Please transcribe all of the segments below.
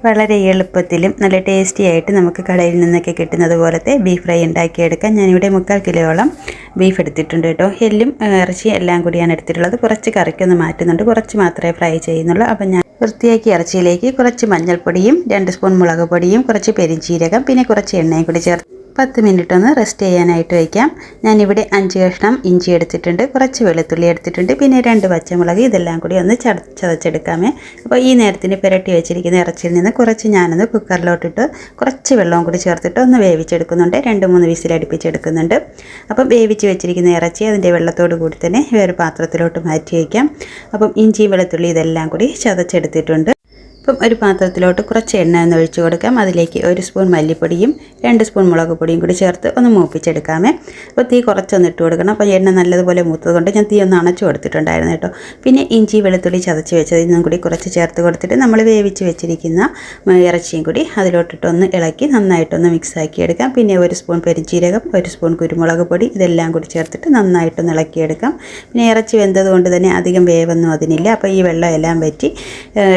വളരെ എളുപ്പത്തിലും നല്ല ടേസ്റ്റി ആയിട്ട് നമുക്ക് കടയിൽ നിന്നൊക്കെ കിട്ടുന്നത് പോലത്തെ ബീഫ് ഫ്രൈ ഉണ്ടാക്കിയെടുക്കാം. ഞാനിവിടെ 3/4 കിലോയോളം ബീഫ് എടുത്തിട്ടുണ്ട് കേട്ടോ. എല്ലും ഇറച്ചിയും എല്ലാം കൂടിയാണ് എടുത്തിട്ടുള്ളത്. കുറച്ച് കറിക്കൊന്ന് മാറ്റുന്നുണ്ട്, കുറച്ച് മാത്രമേ ഫ്രൈ ചെയ്യുന്നുള്ളൂ. അപ്പം ഞാൻ വൃത്തിയാക്കി ഇറച്ചിയിലേക്ക് കുറച്ച് മഞ്ഞൾപ്പൊടിയും 2 സ്പൂൺ മുളക് പൊടിയും കുറച്ച് പെരിഞ്ചീരകം പിന്നെ കുറച്ച് എണ്ണയും കൂടി ചേർത്ത് 10 മിനിറ്റ് ഒന്ന് റെസ്റ്റ് ചെയ്യാനായിട്ട് വയ്ക്കാം. ഞാനിവിടെ 5 കഷ്ണം ഇഞ്ചി എടുത്തിട്ടുണ്ട്, കുറച്ച് വെളുത്തുള്ളി എടുത്തിട്ടുണ്ട്, പിന്നെ 2 പച്ചമുളക്. ഇതെല്ലാം കൂടി ഒന്ന് ചതച്ചെടുക്കാമേ. അപ്പോൾ ഈ നേരത്തിന് പുരട്ടി വെച്ചിരിക്കുന്ന ഇറച്ചിയിൽ നിന്ന് കുറച്ച് ഞാനൊന്ന് കുക്കറിലോട്ടിട്ട് കുറച്ച് വെള്ളവും കൂടി ചേർത്തിട്ട് ഒന്ന് വേവിച്ചെടുക്കുന്നുണ്ട്. 2-3 വിസിൽ അടുപ്പിച്ചെടുക്കുന്നുണ്ട്. അപ്പം വേവിച്ച് വെച്ചിരിക്കുന്ന ഇറച്ചി അതിൻ്റെ വെള്ളത്തോട് കൂടി തന്നെ വേറെ പാത്രത്തിലോട്ട് മാറ്റി വയ്ക്കാം. അപ്പം ഇഞ്ചി വെളുത്തുള്ളി ഇതെല്ലാം കൂടി ചതച്ചെടുത്തിട്ടുണ്ട്. അപ്പം ഒരു പാത്രത്തിലോട്ട് കുറച്ച് എണ്ണ ഒന്ന് ഒഴിച്ച് കൊടുക്കാം. അതിലേക്ക് 1 സ്പൂൺ മല്ലിപ്പൊടിയും 2 സ്പൂൺ മുളക് പൊടിയും കൂടി ചേർത്ത് ഒന്ന് മൂപ്പിച്ചെടുക്കാമേ. അപ്പോൾ തീ കുറച്ചൊന്ന് ഇട്ട് കൊടുക്കണം. അപ്പോൾ എണ്ണ നല്ലതുപോലെ മൂത്തത് കൊണ്ട് ഞാൻ തീ ഒന്ന് അണച്ചു കൊടുത്തിട്ടുണ്ടായിരുന്നു കേട്ടോ. പിന്നെ ഇഞ്ചി വെളുത്തുള്ളി ചതച്ച് വെച്ചത് ഇന്നും കൂടി കുറച്ച് ചേർത്ത് കൊടുത്തിട്ട് നമ്മൾ വേവിച്ച് വെച്ചിരിക്കുന്ന ഇറച്ചിയും കൂടി അതിലോട്ടിട്ടൊന്ന് ഇളക്കി നന്നായിട്ടൊന്ന് മിക്സാക്കി എടുക്കാം. പിന്നെ 1 സ്പൂൺ പെരിഞ്ചീരകം 1 സ്പൂൺ കുരുമുളക് പൊടി ഇതെല്ലാം കൂടി ചേർത്തിട്ട് നന്നായിട്ടൊന്ന് ഇളക്കിയെടുക്കാം. പിന്നെ ഇറച്ചി വെന്തത് കൊണ്ട് തന്നെ അധികം വേവൊന്നും അതിനില്ല. അപ്പോൾ ഈ വെള്ളം എല്ലാം വറ്റി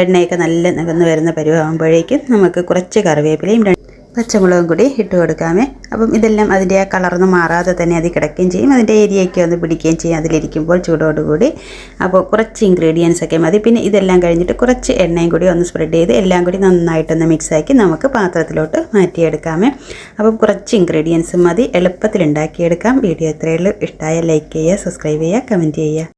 എണ്ണയൊക്കെ നല്ല നകന്ന് വരുന്ന പരുവാകുമ്പോഴേക്കും നമുക്ക് കുറച്ച് കറിവേപ്പിലയും 2 പച്ചമുളകും കൂടി ഇട്ട് കൊടുക്കാമേ. അപ്പം ഇതെല്ലാം അതിൻ്റെ ആ കളർന്ന് മാറാതെ തന്നെ അത് കിടക്കുകയും ചെയ്യും, അതിൻ്റെ ഏരിയയൊക്കെ ഒന്ന് പിടിക്കുകയും ചെയ്യും അതിലിരിക്കുമ്പോൾ ചൂടോടുകൂടി. അപ്പോൾ കുറച്ച് ഇൻഗ്രീഡിയൻസ് ഒക്കെ മതി. പിന്നെ ഇതെല്ലാം കഴിഞ്ഞിട്ട് കുറച്ച് എണ്ണയും കൂടി ഒന്ന് സ്പ്രെഡ് ചെയ്ത് എല്ലാം കൂടി നന്നായിട്ടൊന്ന് മിക്സാക്കി നമുക്ക് പാത്രത്തിലോട്ട് മാറ്റിയെടുക്കാമേ. അപ്പം കുറച്ച് ഇൻഗ്രീഡിയൻസ് മതി, എളുപ്പത്തിൽ ഉണ്ടാക്കിയെടുക്കാം. വീഡിയോ എത്രയുള്ളൂ. ഇഷ്ടമായ ലൈക്ക് ചെയ്യുക, സബ്സ്ക്രൈബ് ചെയ്യുക, കമൻറ്റ് ചെയ്യുക.